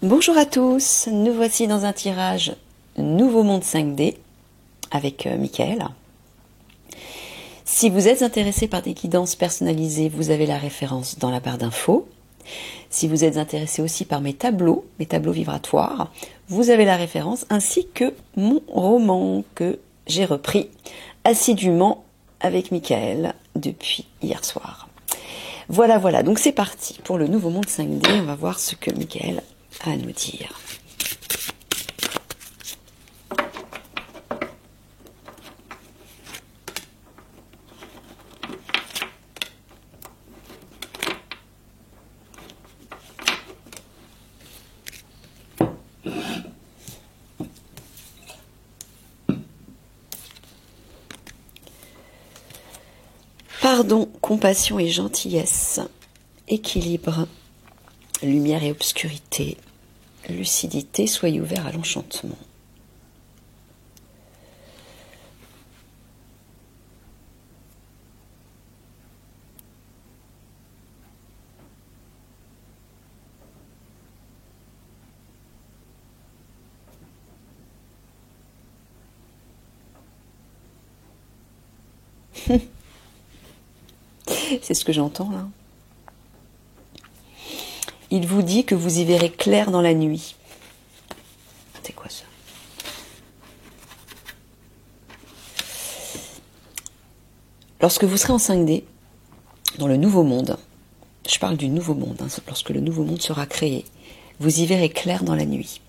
Bonjour à tous, nous voici dans un tirage Nouveau Monde 5D avec Michael. Si vous êtes intéressé par des guidances personnalisées, vous avez la référence dans la barre d'infos. Si vous êtes intéressé aussi par mes tableaux vibratoires, vous avez la référence ainsi que mon roman que j'ai repris assidûment avec Michael depuis hier soir. Voilà, donc c'est parti pour le Nouveau Monde 5D, on va voir ce que Michael a à nous dire. Pardon, compassion et gentillesse, équilibre, lumière et obscurité, lucidité, soyez ouvert à l'enchantement. C'est ce que j'entends là. Il vous dit que vous y verrez clair dans la nuit. C'est quoi ça? Lorsque vous serez en 5D, dans le nouveau monde, je parle du nouveau monde, lorsque le nouveau monde sera créé, vous y verrez clair dans la nuit.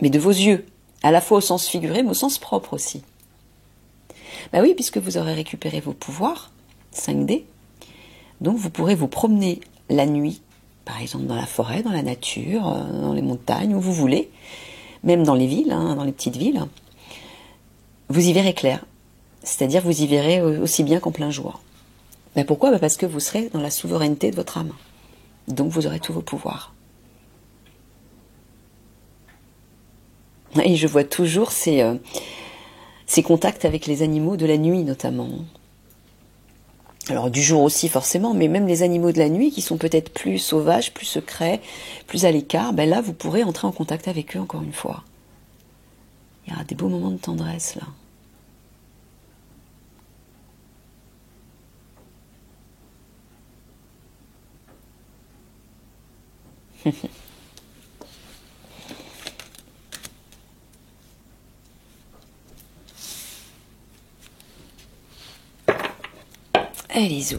Mais de vos yeux, à la fois au sens figuré, mais au sens propre aussi. Ben oui, puisque vous aurez récupéré vos pouvoirs, 5D, donc vous pourrez vous promener la nuit, par exemple dans la forêt, dans la nature, dans les montagnes, où vous voulez, même dans les villes, dans les petites villes, vous y verrez clair. C'est-à-dire vous y verrez aussi bien qu'en plein jour. Ben pourquoi? Ben parce que vous serez dans la souveraineté de votre âme. Donc vous aurez tous vos pouvoirs. Et je vois toujours ces contacts avec les animaux de la nuit notamment. Alors du jour aussi forcément, mais même les animaux de la nuit qui sont peut-être plus sauvages, plus secrets, plus à l'écart, ben là vous pourrez entrer en contact avec eux encore une fois. Il y aura des beaux moments de tendresse là. Allez-y.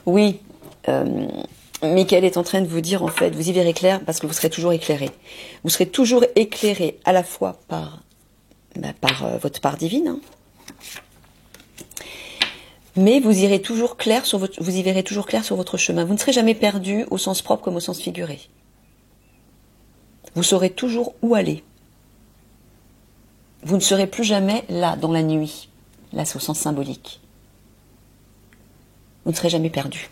Oui, Michael est en train de vous dire, en fait, vous y verrez clair parce que vous serez toujours éclairé. Vous serez toujours éclairé à la fois par votre part divine, mais vous y verrez toujours clair sur votre chemin. Vous ne serez jamais perdu au sens propre comme au sens figuré. Vous saurez toujours où aller. Vous ne serez plus jamais là, dans la nuit. Là, c'est au sens symbolique. Vous ne serez jamais perdu.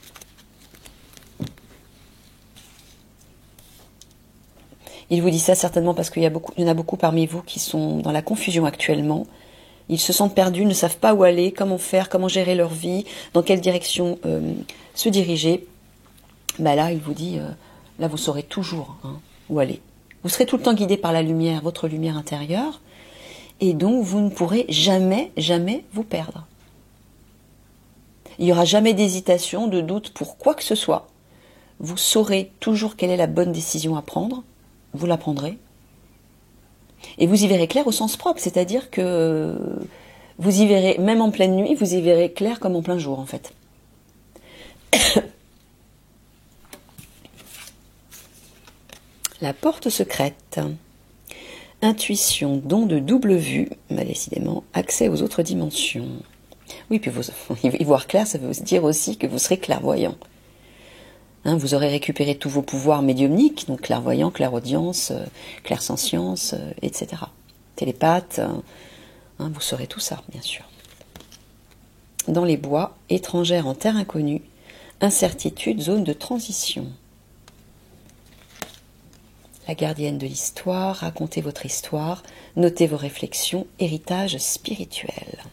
Il vous dit ça certainement parce qu'il y en a beaucoup parmi vous qui sont dans la confusion actuellement. Ils se sentent perdus, ne savent pas où aller, comment faire, comment gérer leur vie, dans quelle direction se diriger. Ben là, il vous dit, là vous saurez toujours où aller. Vous serez tout le temps guidé par la lumière, votre lumière intérieure, et donc vous ne pourrez jamais, jamais vous perdre. Il n'y aura jamais d'hésitation, de doute pour quoi que ce soit. Vous saurez toujours quelle est la bonne décision à prendre, vous la prendrez. Et vous y verrez clair au sens propre, c'est-à-dire que vous y verrez, même en pleine nuit, vous y verrez clair comme en plein jour en fait. La porte secrète. Intuition, don de double vue, décidément, accès aux autres dimensions. Oui, puis y voir clair, ça veut dire aussi que vous serez clairvoyant. Vous aurez récupéré tous vos pouvoirs médiumniques, donc clairvoyant, clairaudience, clairsentience, etc. Télépathe, vous saurez tout ça, bien sûr. Dans les bois, étrangère en terre inconnue, incertitude, zone de transition. La gardienne de l'histoire, racontez votre histoire, notez vos réflexions, héritage spirituel.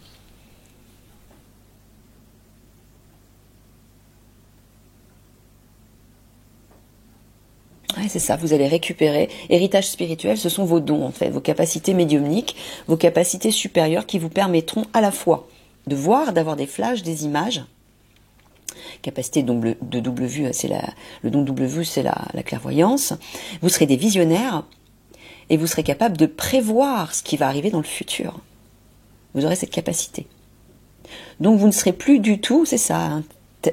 Ouais, c'est ça, vous allez récupérer. Héritage spirituel, ce sont vos dons, en fait, vos capacités médiumniques, vos capacités supérieures qui vous permettront à la fois de voir, d'avoir des flashs, des images. Capacité de double vue, le don de double vue, c'est la clairvoyance. Vous serez des visionnaires et vous serez capable de prévoir ce qui va arriver dans le futur. Vous aurez cette capacité. Donc vous ne serez plus du tout, c'est ça, hein,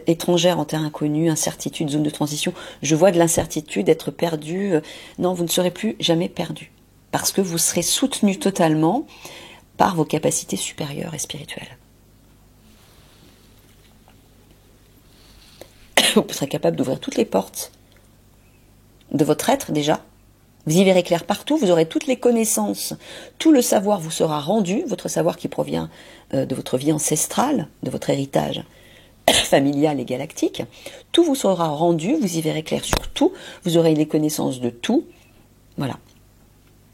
étrangère en terre inconnue, incertitude, zone de transition. Je vois de l'incertitude, être perdu. Non, vous ne serez plus jamais perdu. Parce que vous serez soutenu totalement par vos capacités supérieures et spirituelles. Vous serez capable d'ouvrir toutes les portes de votre être déjà. Vous y verrez clair partout, vous aurez toutes les connaissances, tout le savoir vous sera rendu, votre savoir qui provient de votre vie ancestrale, de votre héritage familial et galactique. Tout vous sera rendu, vous y verrez clair sur tout, vous aurez les connaissances de tout. Voilà.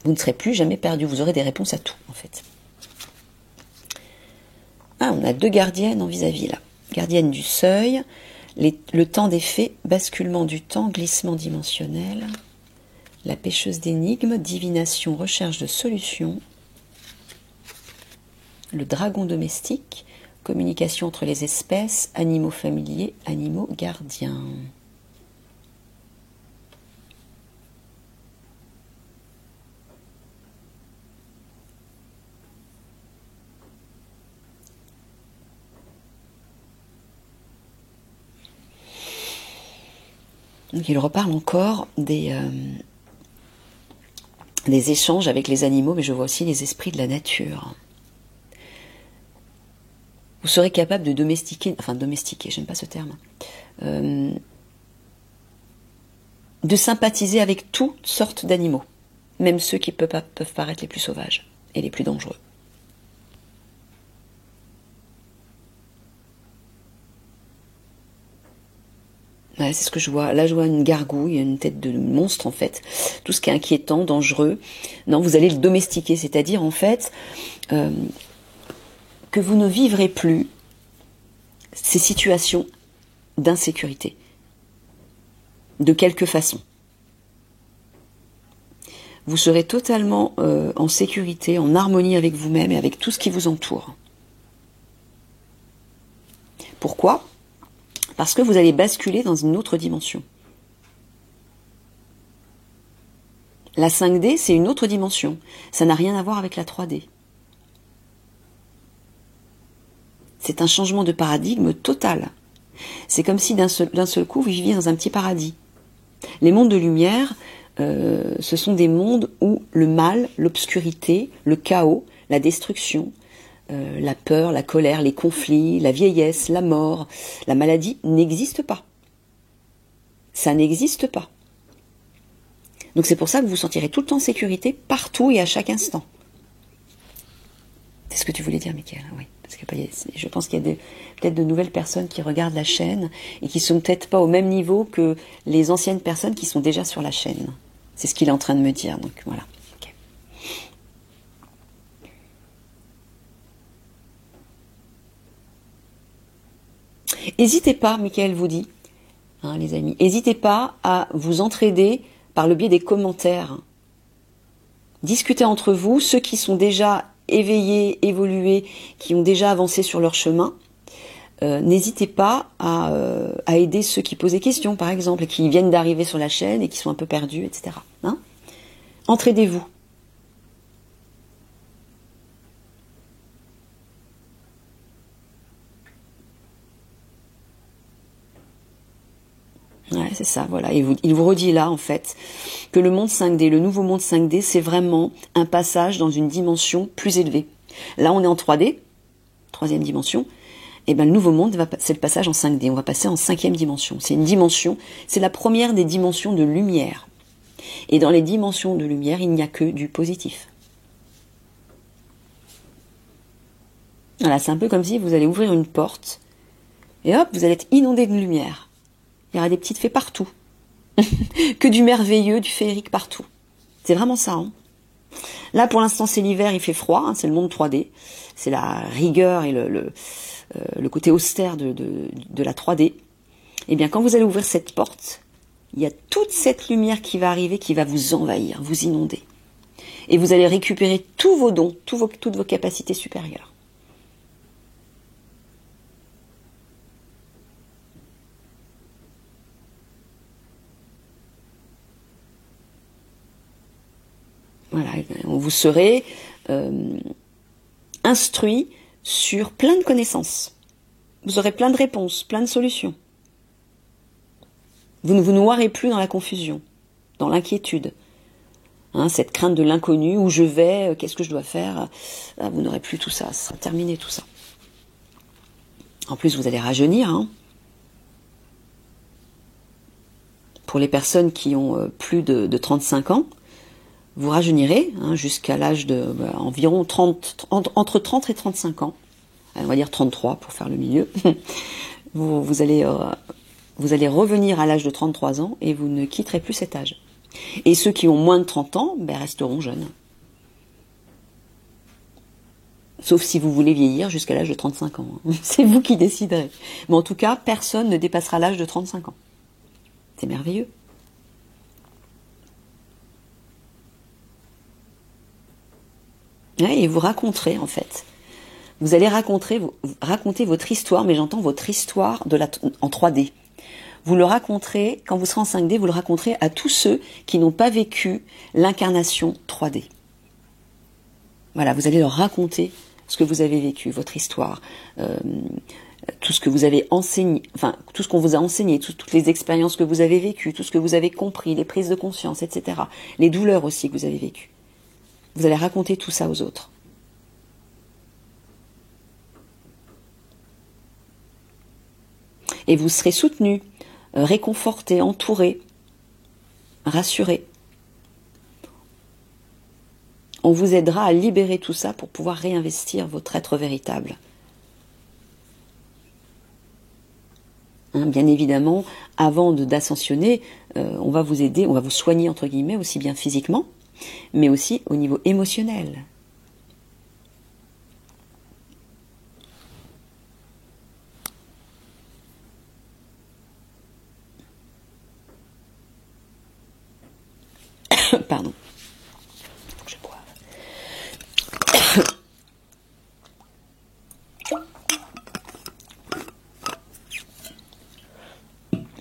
Vous ne serez plus jamais perdu, vous aurez des réponses à tout en fait. Ah, on a deux gardiennes en vis-à-vis là. Gardienne du seuil. Le temps des faits, basculement du temps, glissement dimensionnel, la pêcheuse d'énigmes, divination, recherche de solutions, le dragon domestique, communication entre les espèces, animaux familiers, animaux gardiens. Donc il reparle encore des échanges avec les animaux, mais je vois aussi les esprits de la nature. Vous serez capable de domestiquer, j'aime pas ce terme, de sympathiser avec toutes sortes d'animaux, même ceux qui peuvent paraître les plus sauvages et les plus dangereux. Ouais, c'est ce que je vois. Là, je vois une gargouille, une tête de monstre, en fait. Tout ce qui est inquiétant, dangereux. Non, vous allez le domestiquer, c'est-à-dire, en fait, que vous ne vivrez plus ces situations d'insécurité. De quelque façon. Vous serez totalement en sécurité, en harmonie avec vous-même et avec tout ce qui vous entoure. Pourquoi ? Parce que vous allez basculer dans une autre dimension. La 5D, c'est une autre dimension. Ça n'a rien à voir avec la 3D. C'est un changement de paradigme total. C'est comme si d'un seul coup, vous viviez dans un petit paradis. Les mondes de lumière, ce sont des mondes où le mal, l'obscurité, le chaos, la destruction, la peur, la colère, les conflits, la vieillesse, la mort, la maladie n'existent pas. Ça n'existe pas. Donc c'est pour ça que vous vous sentirez tout le temps en sécurité, partout et à chaque instant. C'est ce que tu voulais dire, Mickaël, oui. Parce que je pense qu'il y a peut-être de nouvelles personnes qui regardent la chaîne et qui sont peut-être pas au même niveau que les anciennes personnes qui sont déjà sur la chaîne. C'est ce qu'il est en train de me dire, donc voilà. N'hésitez pas, Mickaël vous dit, hein, les amis, n'hésitez pas à vous entraider par le biais des commentaires. Discutez entre vous, ceux qui sont déjà éveillés, évolués, qui ont déjà avancé sur leur chemin. N'hésitez pas à aider ceux qui posent des questions, par exemple, et qui viennent d'arriver sur la chaîne et qui sont un peu perdus, etc. Hein ? Entraidez-vous. Ouais, c'est ça, voilà. Et il vous redit là, en fait, que le monde 5D, le nouveau monde 5D, c'est vraiment un passage dans une dimension plus élevée. Là, on est en 3D, troisième dimension, et ben le nouveau monde, c'est le passage en 5D. On va passer en 5e dimension. C'est une dimension, c'est la première des dimensions de lumière. Et dans les dimensions de lumière, il n'y a que du positif. Voilà, c'est un peu comme si vous allez ouvrir une porte, et hop, vous allez être inondé de lumière. Il y aura des petites fées partout. Que du merveilleux, du féerique partout. C'est vraiment ça. Hein. Là, pour l'instant, c'est l'hiver, il fait froid, hein, c'est le monde 3D. C'est la rigueur et le côté austère de la 3D. Eh bien, quand vous allez ouvrir cette porte, il y a toute cette lumière qui va arriver, qui va vous envahir, vous inonder. Et vous allez récupérer tous vos dons, toutes vos capacités supérieures. Voilà, vous serez instruit sur plein de connaissances. Vous aurez plein de réponses, plein de solutions. Vous ne vous noierez plus dans la confusion, dans l'inquiétude. Hein, cette crainte de l'inconnu, où je vais, qu'est-ce que je dois faire, vous n'aurez plus tout ça, ça sera terminé tout ça. En plus, vous allez rajeunir. Hein. Pour les personnes qui ont plus de 35 ans, vous rajeunirez hein, jusqu'à l'âge de environ entre 30 et 35 ans. On va dire 33 pour faire le milieu. vous allez revenir à l'âge de 33 ans et vous ne quitterez plus cet âge. Et ceux qui ont moins de 30 ans resteront jeunes. Sauf si vous voulez vieillir jusqu'à l'âge de 35 ans. C'est vous qui déciderez. Mais en tout cas, personne ne dépassera l'âge de 35 ans. C'est merveilleux. Ouais, et vous raconterez, en fait. Vous allez raconter votre histoire, mais j'entends votre histoire en 3D. Vous le raconterez, quand vous serez en 5D, vous le raconterez à tous ceux qui n'ont pas vécu l'incarnation 3D. Voilà, vous allez leur raconter ce que vous avez vécu, votre histoire, tout ce que vous avez enseigné, enfin, tout ce qu'on vous a enseigné, toutes les expériences que vous avez vécues, tout ce que vous avez compris, les prises de conscience, etc. Les douleurs aussi que vous avez vécues. Vous allez raconter tout ça aux autres. Et vous serez soutenu, réconforté, entouré, rassuré. On vous aidera à libérer tout ça pour pouvoir réinvestir votre être véritable. Hein, bien évidemment, avant d'ascensionner, on va vous aider, on va vous soigner entre guillemets, aussi bien physiquement, mais aussi au niveau émotionnel. Pardon. Faut que je boive.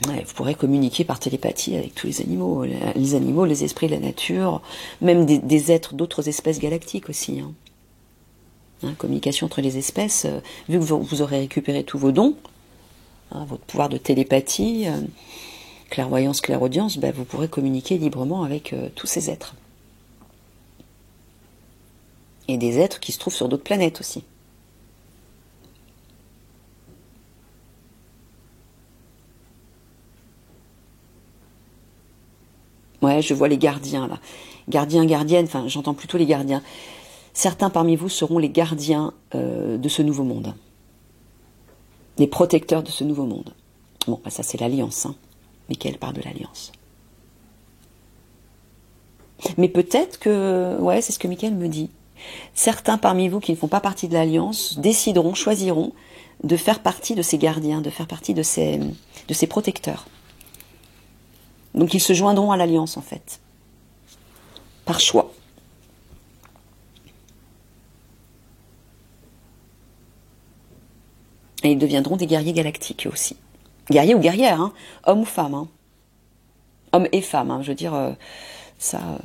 Ouais, vous pourrez communiquer par télépathie avec tous les animaux, les esprits de la nature, même des êtres d'autres espèces galactiques aussi. Hein. Hein, communication entre les espèces, vu que vous aurez récupéré tous vos dons, hein, votre pouvoir de télépathie, clairvoyance, clairaudience, vous pourrez communiquer librement avec tous ces êtres. Et des êtres qui se trouvent sur d'autres planètes aussi. Ouais, je vois les gardiens là. Gardiens, gardiennes, enfin j'entends plutôt les gardiens. Certains parmi vous seront les gardiens de ce nouveau monde. Les protecteurs de ce nouveau monde. Bon, ça c'est l'alliance, hein. Michael parle de l'alliance. Mais peut-être que, ouais, c'est ce que Michael me dit. Certains parmi vous qui ne font pas partie de l'alliance décideront, choisiront de faire partie de ces gardiens, de faire partie de ces protecteurs. Donc ils se joindront à l'alliance en fait, par choix. Et ils deviendront des guerriers galactiques aussi. Guerriers ou guerrières, hein, hommes ou femmes. Hein. Hommes et femmes, hein, je veux dire, ça...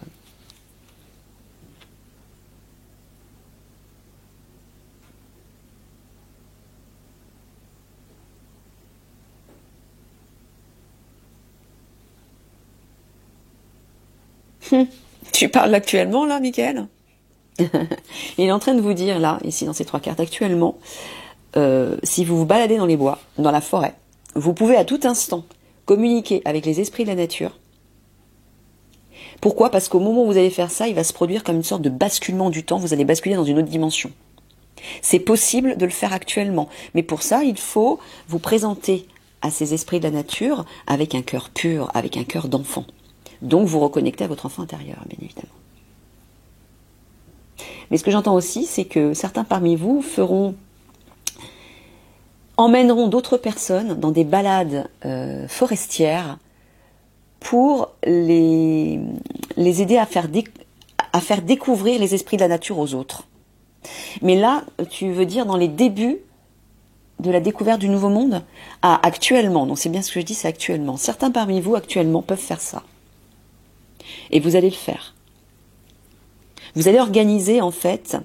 Tu parles actuellement, là, Michael? Il est en train de vous dire, là, ici, dans ces 3 cartes, actuellement, si vous vous baladez dans les bois, dans la forêt, vous pouvez à tout instant communiquer avec les esprits de la nature. Pourquoi? Parce qu'au moment où vous allez faire ça, il va se produire comme une sorte de basculement du temps, vous allez basculer dans une autre dimension. C'est possible de le faire actuellement, mais pour ça, il faut vous présenter à ces esprits de la nature avec un cœur pur, avec un cœur d'enfant. Donc vous reconnectez à votre enfant intérieur, bien évidemment. Mais ce que j'entends aussi, c'est que certains parmi vous emmèneront d'autres personnes dans des balades forestières pour les aider à faire découvrir les esprits de la nature aux autres. Mais là, tu veux dire dans les débuts de la découverte du nouveau monde? Ah, actuellement, donc c'est bien ce que je dis, c'est actuellement. Certains parmi vous, actuellement, peuvent faire ça. Et vous allez le faire. Vous allez organiser, en fait,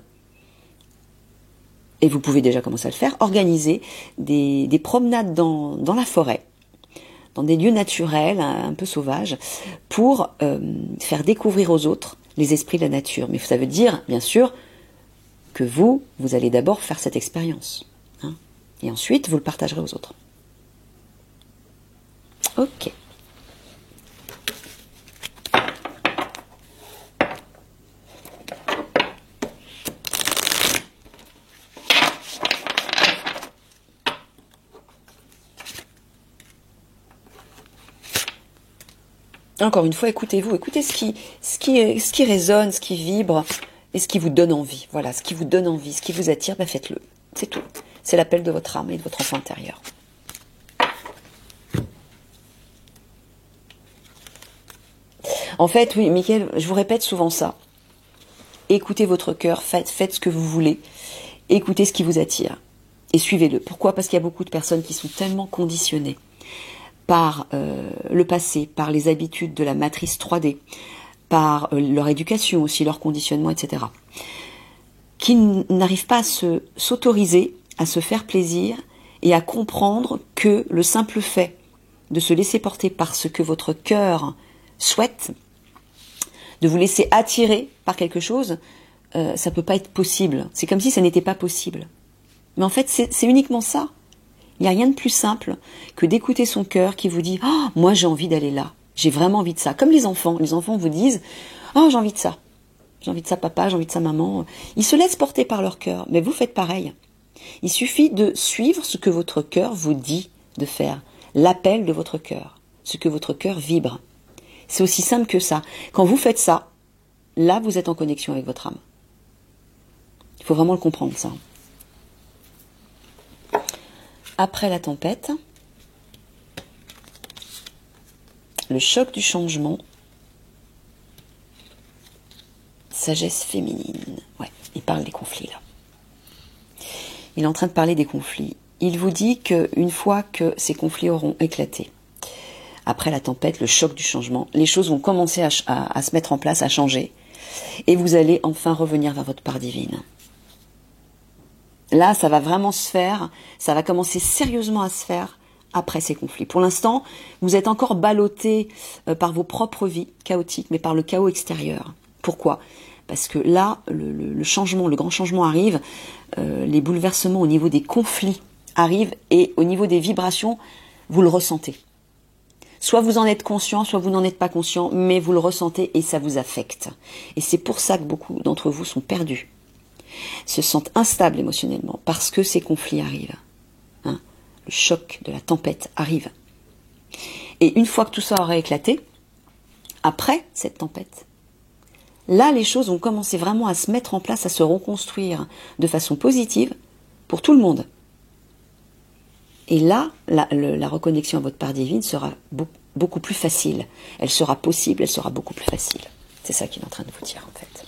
et vous pouvez déjà commencer à le faire, organiser des promenades dans la forêt, dans des lieux naturels, un peu sauvages, pour faire découvrir aux autres les esprits de la nature. Mais ça veut dire, bien sûr, que vous allez d'abord faire cette expérience. Hein, et ensuite, vous le partagerez aux autres. Ok. Encore une fois, écoutez-vous, écoutez ce qui résonne, ce qui vibre et ce qui vous donne envie. Voilà, ce qui vous donne envie, ce qui vous attire, ben faites-le. C'est tout. C'est l'appel de votre âme et de votre enfant intérieur. En fait, oui, Mickaël, je vous répète souvent ça. Écoutez votre cœur, faites ce que vous voulez, écoutez ce qui vous attire et suivez-le. Pourquoi? Parce qu'il y a beaucoup de personnes qui sont tellement conditionnées par le passé, par les habitudes de la matrice 3D, par leur éducation aussi, leur conditionnement, etc., qui n'arrivent pas à s'autoriser, à se faire plaisir et à comprendre que le simple fait de se laisser porter par ce que votre cœur souhaite, de vous laisser attirer par quelque chose, ça peut pas être possible. C'est comme si ça n'était pas possible. Mais en fait, c'est uniquement ça. Il n'y a rien de plus simple que d'écouter son cœur qui vous dit « Oh, moi j'ai envie d'aller là, j'ai vraiment envie de ça ». Comme les enfants vous disent « Oh, j'ai envie de ça, papa, j'ai envie de ça, maman ». Ils se laissent porter par leur cœur, mais vous faites pareil. Il suffit de suivre ce que votre cœur vous dit de faire, l'appel de votre cœur, ce que votre cœur vibre. C'est aussi simple que ça. Quand vous faites ça, là vous êtes en connexion avec votre âme. Il faut vraiment le comprendre, ça. Après la tempête, le choc du changement, sagesse féminine. Ouais, il parle des conflits là. Il est en train de parler des conflits. Il vous dit qu'une fois que ces conflits auront éclaté, après la tempête, le choc du changement, les choses vont commencer à se mettre en place, à changer, et vous allez enfin revenir vers votre part divine. Là, ça va vraiment se faire, ça va commencer sérieusement à se faire après ces conflits. Pour l'instant, vous êtes encore ballotté par vos propres vies chaotiques, mais par le chaos extérieur. Pourquoi? Parce que là, le changement, le grand changement arrive, les bouleversements au niveau des conflits arrivent, et au niveau des vibrations, vous le ressentez. Soit vous en êtes conscient, soit vous n'en êtes pas conscient, mais vous le ressentez et ça vous affecte. Et c'est pour ça que beaucoup d'entre vous sont perdus, se sentent instables émotionnellement, parce que ces conflits arrivent. Hein, le choc de la tempête arrive. Et une fois que tout ça aura éclaté, après cette tempête, là les choses vont commencer vraiment à se mettre en place, à se reconstruire de façon positive pour tout le monde. Et là, la reconnexion à votre part divine sera beaucoup plus facile. Elle sera possible, elle sera beaucoup plus facile. C'est ça qu'il est en train de vous dire en fait.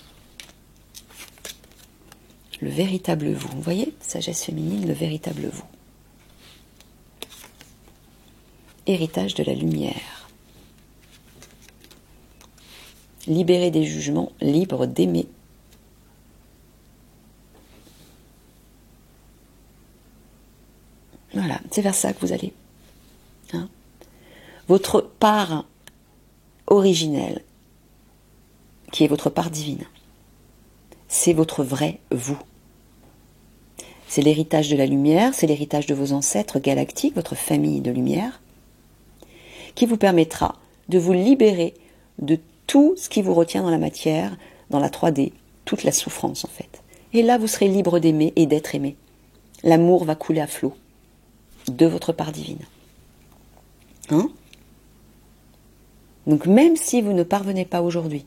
Le véritable vous. Vous voyez, sagesse féminine, le véritable vous. Héritage de la lumière. Libéré des jugements, libre d'aimer. Voilà, c'est vers ça que vous allez. Hein, votre part originelle, qui est votre part divine, c'est votre vrai vous. C'est l'héritage de la lumière, c'est l'héritage de vos ancêtres galactiques, votre famille de lumière, qui vous permettra de vous libérer de tout ce qui vous retient dans la matière, dans la 3D, toute la souffrance en fait. Et là, vous serez libre d'aimer et d'être aimé. L'amour va couler à flot de votre part divine. Hein? Donc même si vous ne parvenez pas aujourd'hui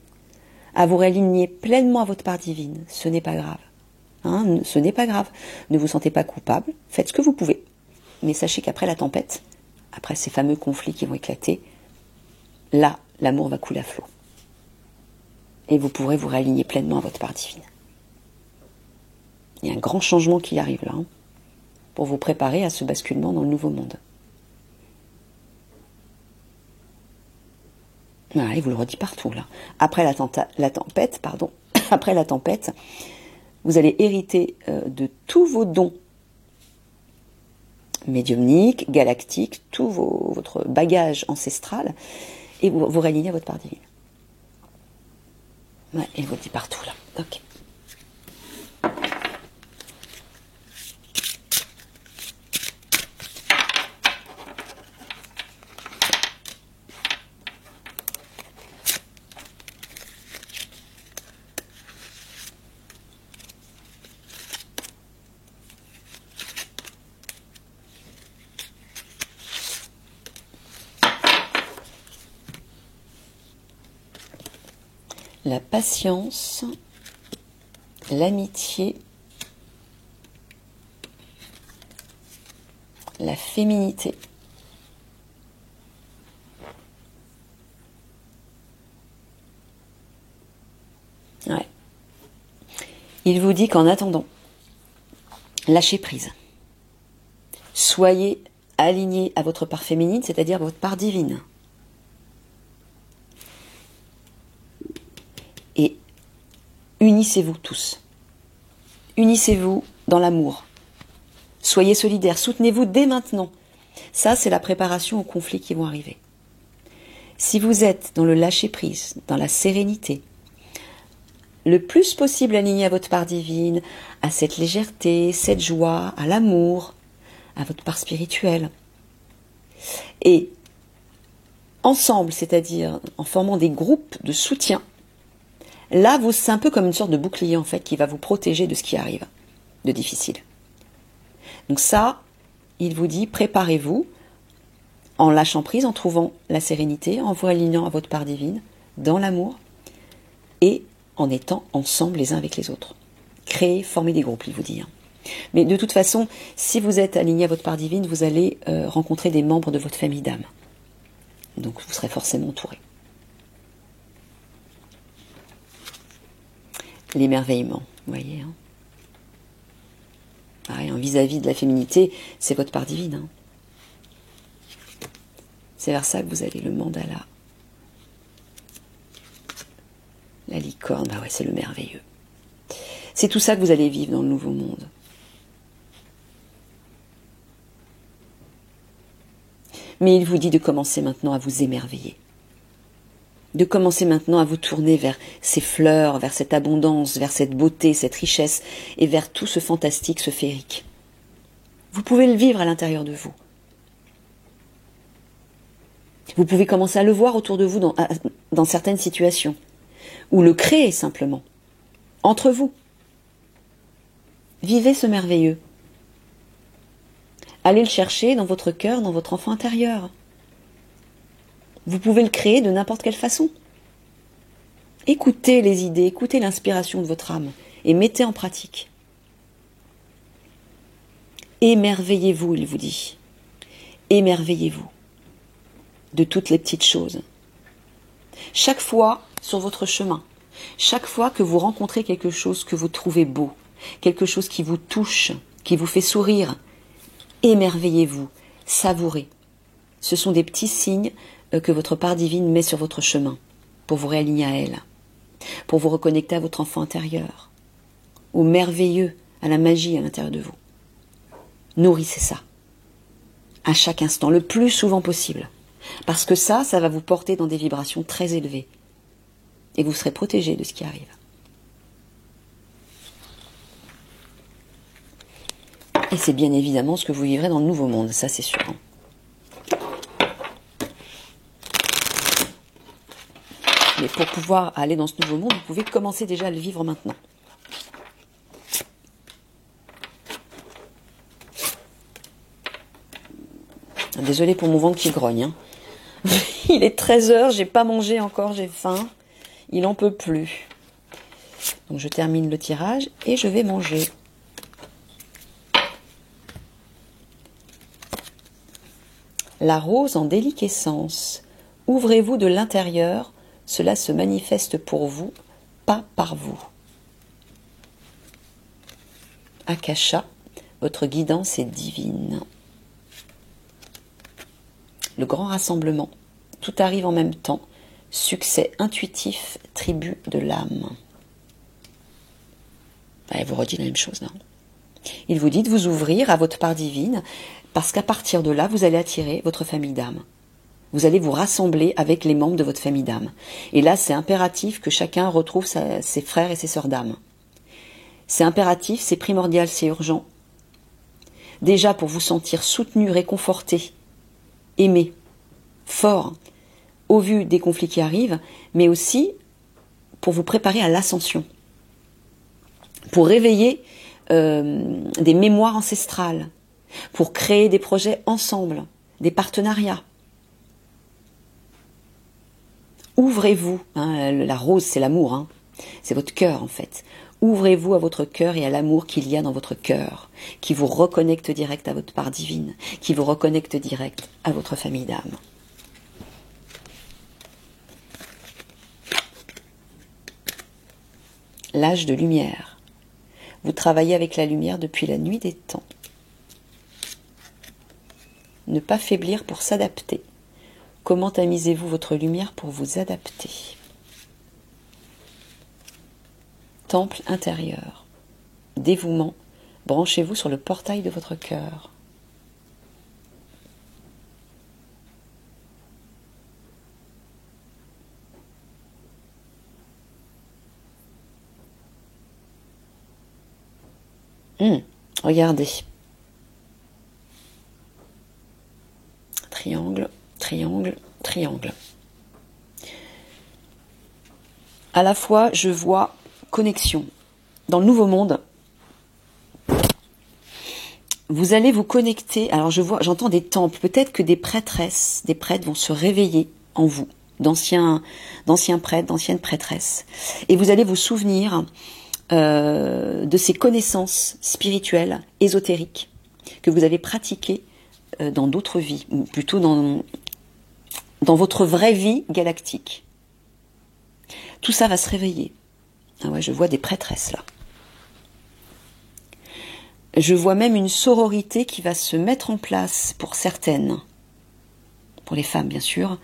à vous réaligner pleinement à votre part divine, ce n'est pas grave. Hein, ce n'est pas grave. Ne vous sentez pas coupable, faites ce que vous pouvez. Mais sachez qu'après la tempête, après ces fameux conflits qui vont éclater, là, l'amour va couler à flot. Et vous pourrez vous réaligner pleinement à votre part divine. Il y a un grand changement qui arrive là, hein, pour vous préparer à ce basculement dans le nouveau monde. Voilà, il vous le redit partout là. Après la tempête, après la tempête, vous allez hériter de tous vos dons médiumniques, galactiques, tout votre bagage ancestral, et vous réalignez à votre part divine. Ouais, il vous le dit partout là. Ok. La patience, l'amitié, la féminité. Ouais. Il vous dit qu'en attendant, lâchez prise. Soyez aligné à votre part féminine, c'est-à-dire votre part divine. Et unissez-vous tous. Unissez-vous dans l'amour. Soyez solidaires, soutenez-vous dès maintenant. Ça, c'est la préparation aux conflits qui vont arriver. Si vous êtes dans le lâcher-prise, dans la sérénité, le plus possible aligné à votre part divine, à cette légèreté, cette joie, à l'amour, à votre part spirituelle. Et ensemble, c'est-à-dire en formant des groupes de soutien, là, c'est un peu comme une sorte de bouclier, en fait, qui va vous protéger de ce qui arrive, de difficile. Donc ça, il vous dit, préparez-vous en lâchant prise, en trouvant la sérénité, en vous alignant à votre part divine, dans l'amour, et en étant ensemble les uns avec les autres. Créer, former des groupes, il vous dit. Mais de toute façon, si vous êtes aligné à votre part divine, vous allez rencontrer des membres de votre famille d'âme. Donc vous serez forcément entouré. L'émerveillement, vous voyez. Pareil, vis-à-vis de la féminité, c'est votre part divine. C'est vers ça que vous allez, le mandala. La licorne, bah ouais, c'est le merveilleux. C'est tout ça que vous allez vivre dans le nouveau monde. Mais il vous dit de commencer maintenant à vous émerveiller. De commencer maintenant à vous tourner vers ces fleurs, vers cette abondance, vers cette beauté, cette richesse, et vers tout ce fantastique, ce féerique. Vous pouvez le vivre à l'intérieur de vous. Vous pouvez commencer à le voir autour de vous dans certaines situations, ou le créer simplement, entre vous. Vivez ce merveilleux. Allez le chercher dans votre cœur, dans votre enfant intérieur. Vous pouvez le créer de n'importe quelle façon. Écoutez les idées, écoutez l'inspiration de votre âme et mettez en pratique. Émerveillez-vous, il vous dit. Émerveillez-vous de toutes les petites choses. Chaque fois sur votre chemin, chaque fois que vous rencontrez quelque chose que vous trouvez beau, quelque chose qui vous touche, qui vous fait sourire, émerveillez-vous, savourez. Ce sont des petits signes que votre part divine met sur votre chemin pour vous réaligner à elle, pour vous reconnecter à votre enfant intérieur, au merveilleux, à la magie à l'intérieur de vous. Nourrissez ça, à chaque instant, le plus souvent possible. Parce que ça va vous porter dans des vibrations très élevées. Et vous serez protégé de ce qui arrive. Et c'est bien évidemment ce que vous vivrez dans le nouveau monde, ça c'est sûr. Mais pour pouvoir aller dans ce nouveau monde, vous pouvez commencer déjà à le vivre maintenant. Désolée pour mon ventre qui grogne. Il est 13 heures, j'ai pas mangé encore, j'ai faim. Il en peut plus. Donc je termine le tirage et je vais manger. La rose en déliquescence. Ouvrez-vous de l'intérieur, cela se manifeste pour vous, pas par vous. Akasha, votre guidance est divine. Le grand rassemblement, tout arrive en même temps. Succès intuitif, tribu de l'âme. Elle vous redit la même chose, non? Il vous dit de vous ouvrir à votre part divine, parce qu'à partir de là, vous allez attirer votre famille d'âme. Vous allez vous rassembler avec les membres de votre famille d'âme. Et là, c'est impératif que chacun retrouve ses frères et ses sœurs d'âme. C'est impératif, c'est primordial, c'est urgent. Déjà pour vous sentir soutenu, réconforté, aimé, fort, au vu des conflits qui arrivent, mais aussi pour vous préparer à l'ascension. Pour réveiller des mémoires ancestrales, pour créer des projets ensemble, des partenariats. Ouvrez-vous, hein, la rose c'est l'amour, hein, c'est votre cœur en fait. Ouvrez-vous à votre cœur et à l'amour qu'il y a dans votre cœur, qui vous reconnecte direct à votre part divine, qui vous reconnecte direct à votre famille d'âme. L'âge de lumière. Vous travaillez avec la lumière depuis la nuit des temps. Ne pas faiblir pour s'adapter. Comment tamisez-vous votre lumière pour vous adapter? Temple intérieur. Dévouement. Branchez-vous sur le portail de votre cœur. Regardez. Triangle, triangle, triangle. À la fois, je vois connexion. Dans le nouveau monde, vous allez vous connecter. Alors j'entends des temples. Peut-être que des prêtresses, des prêtres vont se réveiller en vous, d'anciens prêtres, d'anciennes prêtresses. Et vous allez vous souvenir de ces connaissances spirituelles, ésotériques, que vous avez pratiquées dans d'autres vies, ou plutôt dans votre vraie vie galactique. Tout ça va se réveiller. Ah ouais, je vois des prêtresses là. Je vois même une sororité qui va se mettre en place pour certaines, pour les femmes bien sûr.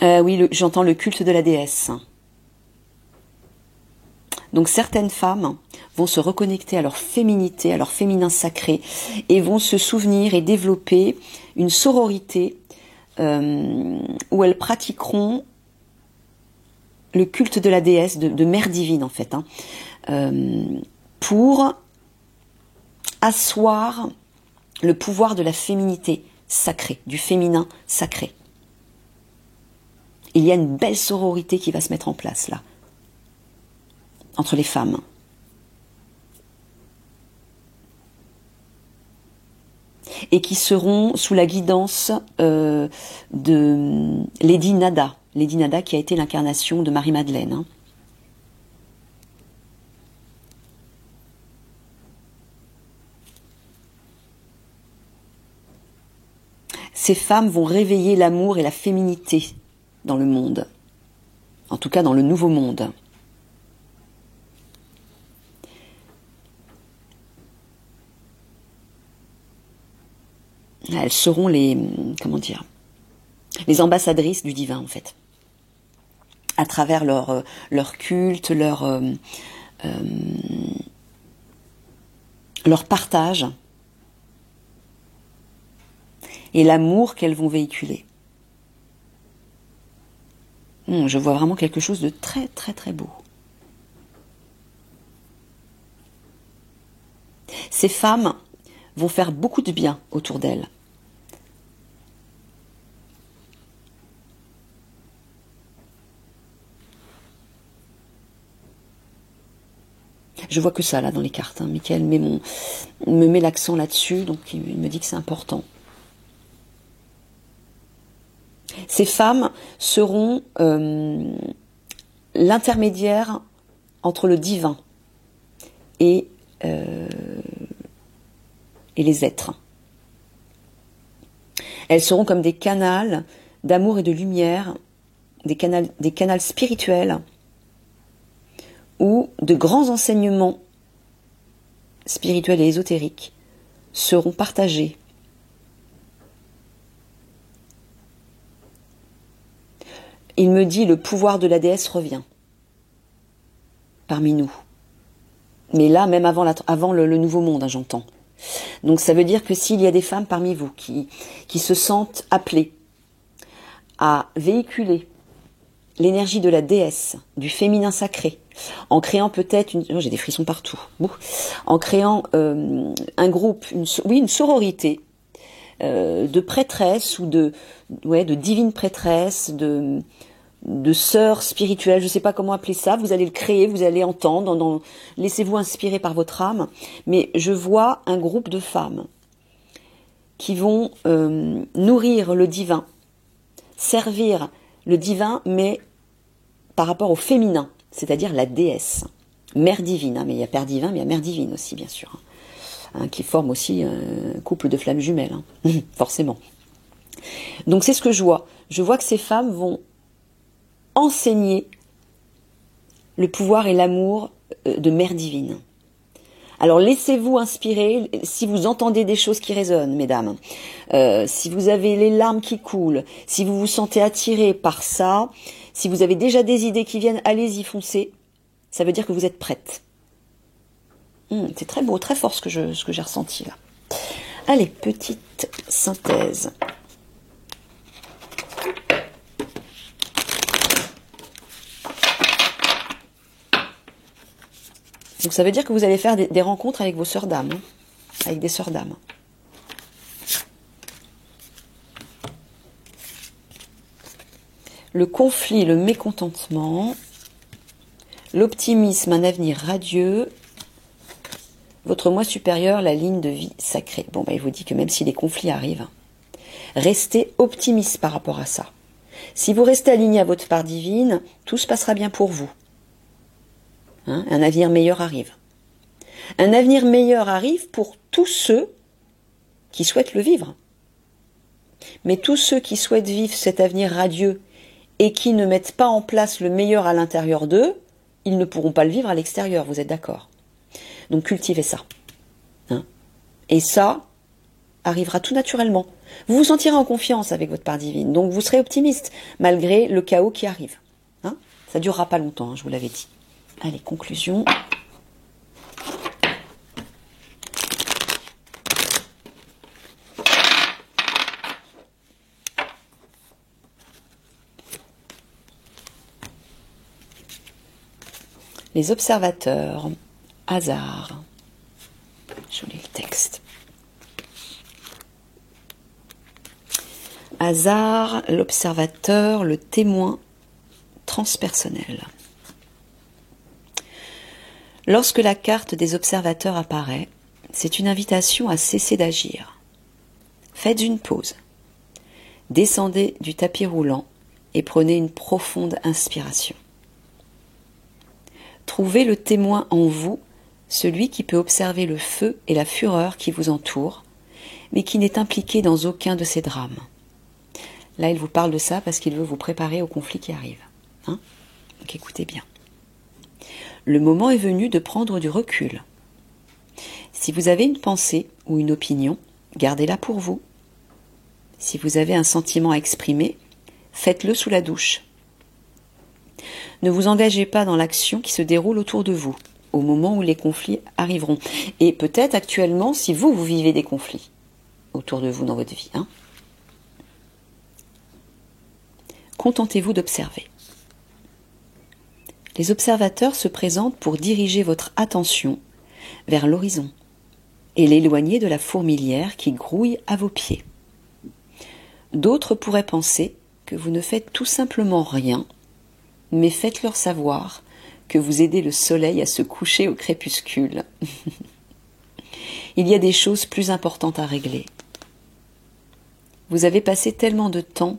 Oui, j'entends le culte de la déesse. Donc certaines femmes vont se reconnecter à leur féminité, à leur féminin sacré, et vont se souvenir et développer une sororité où elles pratiqueront le culte de la déesse, de mère divine en fait, pour asseoir le pouvoir de la féminité sacrée, du féminin sacré. Il y a une belle sororité qui va se mettre en place là, entre les femmes. Et qui seront sous la guidance de Lady Nada. Lady Nada qui a été l'incarnation de Marie-Madeleine. Ces femmes vont réveiller l'amour et la féminité dans le monde. En tout cas dans le nouveau monde. Elles seront les ambassadrices du divin en fait, à travers leur culte, leur partage et l'amour qu'elles vont véhiculer. Je vois vraiment quelque chose de très très très beau. Ces femmes vont faire beaucoup de bien autour d'elles. Je vois que ça là dans les cartes. Michael me met l'accent là-dessus, donc il me dit que c'est important. Ces femmes seront l'intermédiaire entre le divin et les êtres. Elles seront comme des canals d'amour et de lumière, des canals spirituels où de grands enseignements spirituels et ésotériques seront partagés. Il me dit, le pouvoir de la déesse revient parmi nous. Mais là, même avant le nouveau monde, hein, j'entends. Donc ça veut dire que s'il y a des femmes parmi vous qui se sentent appelées à véhiculer l'énergie de la déesse, du féminin sacré, en créant peut-être j'ai des frissons partout, en créant un groupe, une sororité de prêtresses ou de divines prêtresses, de sœurs spirituelles, je ne sais pas comment appeler ça, vous allez le créer, vous allez entendre, laissez-vous inspirer par votre âme, mais je vois un groupe de femmes qui vont nourrir le divin, servir le divin, mais par rapport au féminin, c'est-à-dire la déesse, mère divine, hein, mais il y a père divin, mais il y a mère divine aussi, bien sûr, hein, qui forme aussi un couple de flammes jumelles, hein, forcément. Donc c'est ce que je vois. Je vois que ces femmes vont enseigner le pouvoir et l'amour de mère divine. Alors laissez-vous inspirer, si vous entendez des choses qui résonnent, mesdames, si vous avez les larmes qui coulent, si vous vous sentez attiré par ça, si vous avez déjà des idées qui viennent, allez-y, foncez, ça veut dire que vous êtes prête. C'est très beau, très fort ce que j'ai ressenti là. Allez, petite synthèse. Donc ça veut dire que vous allez faire des rencontres avec vos sœurs d'âme, hein, avec des sœurs d'âme. Le conflit, le mécontentement, l'optimisme, un avenir radieux, votre moi supérieur, la ligne de vie sacrée. Bon, il vous dit que même si les conflits arrivent, restez optimiste par rapport à ça. Si vous restez aligné à votre part divine, tout se passera bien pour vous. Hein, un avenir meilleur arrive. Un avenir meilleur arrive pour tous ceux qui souhaitent le vivre. Mais tous ceux qui souhaitent vivre cet avenir radieux et qui ne mettent pas en place le meilleur à l'intérieur d'eux, ils ne pourront pas le vivre à l'extérieur, vous êtes d'accord? Donc cultivez ça. Hein, et ça arrivera tout naturellement. Vous vous sentirez en confiance avec votre part divine, donc vous serez optimiste, malgré le chaos qui arrive. Hein, ça ne durera pas longtemps, hein, je vous l'avais dit. Allez, conclusion. Les observateurs, hasard. Je lis le texte. Hasard, l'observateur, le témoin transpersonnel. Lorsque la carte des observateurs apparaît, c'est une invitation à cesser d'agir. Faites une pause. Descendez du tapis roulant et prenez une profonde inspiration. Trouvez le témoin en vous, celui qui peut observer le feu et la fureur qui vous entourent, mais qui n'est impliqué dans aucun de ces drames. Là, il vous parle de ça parce qu'il veut vous préparer au conflit qui arrive. Hein? Donc écoutez bien. Le moment est venu de prendre du recul. Si vous avez une pensée ou une opinion, gardez-la pour vous. Si vous avez un sentiment à exprimer, faites-le sous la douche. Ne vous engagez pas dans l'action qui se déroule autour de vous, au moment où les conflits arriveront. Et peut-être actuellement, si vous vivez des conflits autour de vous dans votre vie. Hein. Contentez-vous d'observer. Les observateurs se présentent pour diriger votre attention vers l'horizon et l'éloigner de la fourmilière qui grouille à vos pieds. D'autres pourraient penser que vous ne faites tout simplement rien, mais faites-leur savoir que vous aidez le soleil à se coucher au crépuscule. Il y a des choses plus importantes à régler. Vous avez passé tellement de temps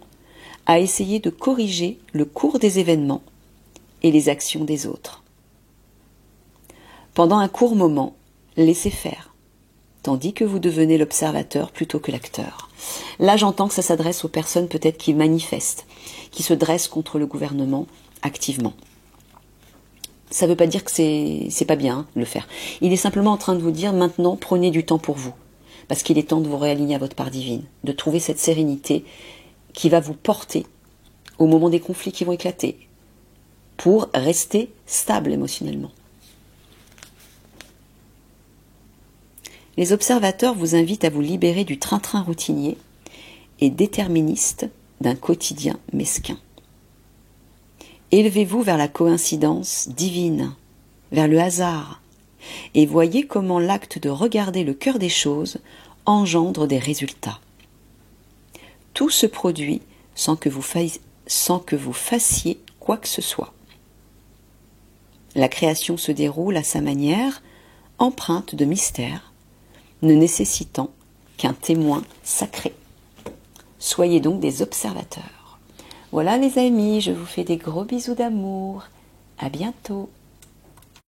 à essayer de corriger le cours des événements et les actions des autres. Pendant un court moment, laissez faire, tandis que vous devenez l'observateur plutôt que l'acteur. Là, j'entends que ça s'adresse aux personnes peut-être qui manifestent, qui se dressent contre le gouvernement activement. Ça ne veut pas dire que c'est pas bien de le faire. Il est simplement en train de vous dire maintenant, prenez du temps pour vous, parce qu'il est temps de vous réaligner à votre part divine, de trouver cette sérénité qui va vous porter au moment des conflits qui vont éclater, pour rester stable émotionnellement. Les observateurs vous invitent à vous libérer du train-train routinier et déterministe d'un quotidien mesquin. Élevez-vous vers la coïncidence divine, vers le hasard, et voyez comment l'acte de regarder le cœur des choses engendre des résultats. Tout se produit sans que vous fassiez quoi que ce soit. La création se déroule à sa manière, empreinte de mystère, ne nécessitant qu'un témoin sacré. Soyez donc des observateurs. Voilà les amis, je vous fais des gros bisous d'amour. À bientôt.